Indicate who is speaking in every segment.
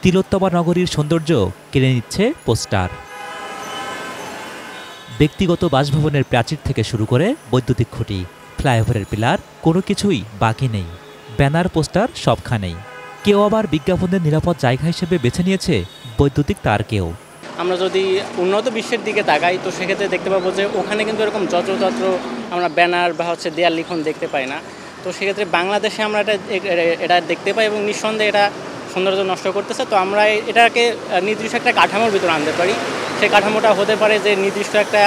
Speaker 1: তিলোত্তমা নগরীর সৌন্দর্য কেড়ে নিচ্ছে পোস্টার। ব্যক্তিগত বাসভবনের প্রাচীর থেকে শুরু করে বৈদ্যুতিক খুঁটি, ফ্লাইওভারের পিলার, কোনো কিছুই বাকি নেই। ব্যানার পোস্টার সবখানেই। কেউ আবার বিজ্ঞাপনের নিরাপদ জায়গা হিসেবে বেছে নিয়েছে বৈদ্যুতিক তারকেও।
Speaker 2: আমরা যদি উন্নত বিশ্বের দিকে তাকাই তো সেক্ষেত্রে দেখতে পাবো যে ওখানে কিন্তু এরকম যত্রতত্র আমরা ব্যানার বা দেয়াল লিখন দেখতে পাই না। তো সেক্ষেত্রে বাংলাদেশে আমরা এটা দেখতে পাই এবং নিঃসন্দেহে এটা সৌন্দর্য নষ্ট করতেছে। তো আমরা এটাকে নির্দিষ্ট একটা কাঠামোর ভিতরে আনতে পারি। সেই কাঠামোটা হতে পারে যে নির্দিষ্ট একটা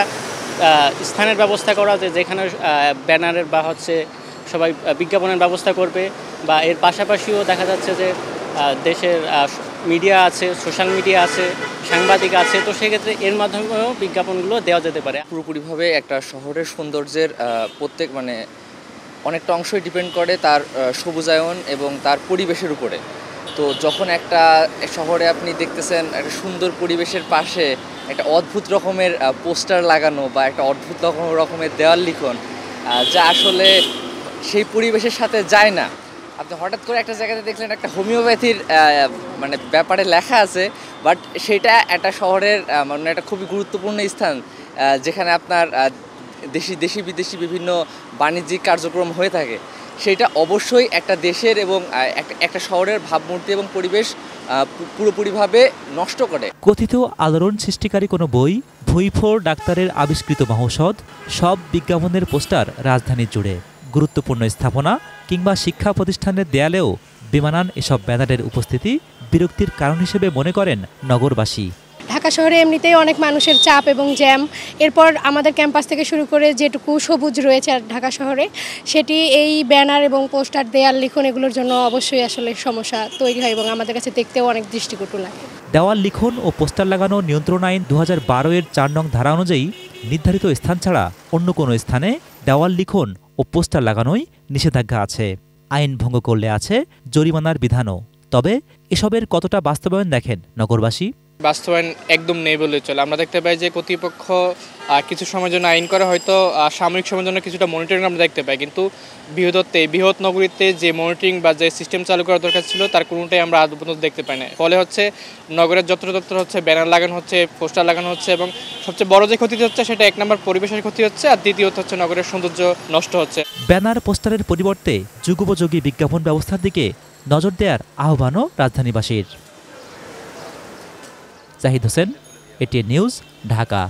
Speaker 2: স্থানের ব্যবস্থা করা, যেখানে ব্যানারের বা সবাই বিজ্ঞাপনের ব্যবস্থা করবে, বা এর পাশাপাশিও দেখা যাচ্ছে যে দেশের মিডিয়া আছে, সোশ্যাল মিডিয়া আছে, সাংবাদিক আছে। তো সেক্ষেত্রে এর মাধ্যমেও বিজ্ঞাপনগুলো দেওয়া যেতে পারে।
Speaker 3: পুরোপুরিভাবে একটা শহরের সৌন্দর্যের প্রত্যেক অনেকটা অংশই ডিপেন্ড করে তার সবুজায়ন এবং তার পরিবেশের উপরে। তো যখন একটা শহরে আপনি দেখতেছেন একটা সুন্দর পরিবেশের পাশে একটা অদ্ভুত রকমের পোস্টার লাগানো বা একটা অদ্ভুত রকমের দেওয়াল লিখন, যা আসলে সেই পরিবেশের সাথে যায় না। আপনি হঠাৎ করে একটা জায়গাতে দেখলেন একটা হোমিওপ্যাথির ব্যাপারে লেখা আছে, বাট সেটা একটা শহরের একটা খুবই গুরুত্বপূর্ণ স্থান, যেখানে আপনার দেশি বিদেশি বিভিন্ন বাণিজ্যিক কার্যক্রম হয়ে থাকে। সেটা অবশ্যই একটা দেশের এবং একটা শহরের ভাবমূর্তি এবং পরিবেশ পুরোপুরিভাবে নষ্ট করে।
Speaker 1: কথিত আলোড়ন সৃষ্টিকারী কোনো বই, ভুঁইফোড় ডাক্তারের আবিষ্কৃত মহৌষধ, সব বিজ্ঞাপনের পোস্টার রাজধানী জুড়ে। গুরুত্বপূর্ণ স্থাপনা কিংবা শিক্ষা প্রতিষ্ঠানের দেয়ালেও বেমানান এসব ব্যানারের উপস্থিতি বিরক্তির কারণ হিসেবে মনে করেন নগরবাসী।
Speaker 4: ঢাকা শহরে এমনিতেই অনেক মানুষের চাপ এবং জ্যাম, এরপর আমাদের ক্যাম্পাস থেকে শুরু করে যেটুকু সবুজ রয়েছে ঢাকা শহরে, সেটি এই ব্যানার এবং পোস্টার, দেয়াল লিখন এগুলোর জন্য অবশ্যই আসলে সমস্যা তৈরি হয় এবং আমাদের কাছে দেখতেও অনেক দৃষ্টিকটু লাগে।
Speaker 1: দেওয়াল লিখন ও পোস্টার লাগানো নিয়ন্ত্রণ আইন 2012 এর 4 নং ধারা অনুযায়ী নির্ধারিত স্থান ছাড়া অন্য কোনো স্থানে দেওয়াল লিখন ও পোস্টার লাগানোই নিষেধাজ্ঞা আছে। আইন ভঙ্গ করলে আছে জরিমানার বিধানও। তবে এসবের কতটা বাস্তবায়ন দেখেন নগরবাসী?
Speaker 5: বাস্তবায়ন একদম নেই বলে চলে। আমরা দেখতে পাই যে কর্তৃপক্ষ কিছু সময়ের জন্য আইন করে, হয়তো সাময়িক সময়ের জন্য কিছুটা মনিটরিং আমরা দেখতে পাই, কিন্তু বৃহৎ নগরীতে যে মনিটরিং বা যে সিস্টেম চালু করা দরকার ছিল তার কোনোটাই আমরা আদৌ পর্যন্ত দেখতে পাই না। ফলে নগরের যত্রতত্র ব্যানার লাগানো হচ্ছে, পোস্টার লাগানো হচ্ছে, এবং সবচেয়ে বড় যে ক্ষতি হচ্ছে সেটা এক নম্বর পরিবেশের ক্ষতি হচ্ছে, আর দ্বিতীয়ত নগরের সৌন্দর্য নষ্ট হচ্ছে।
Speaker 1: ব্যানার পোস্টারের পরিবর্তে যুগোপযোগী বিজ্ঞাপন ব্যবস্থার দিকে নজর দেওয়ার আহ্বানও রাজধানীবাসীর। Zahid Hossain, ATN news, Dhaka.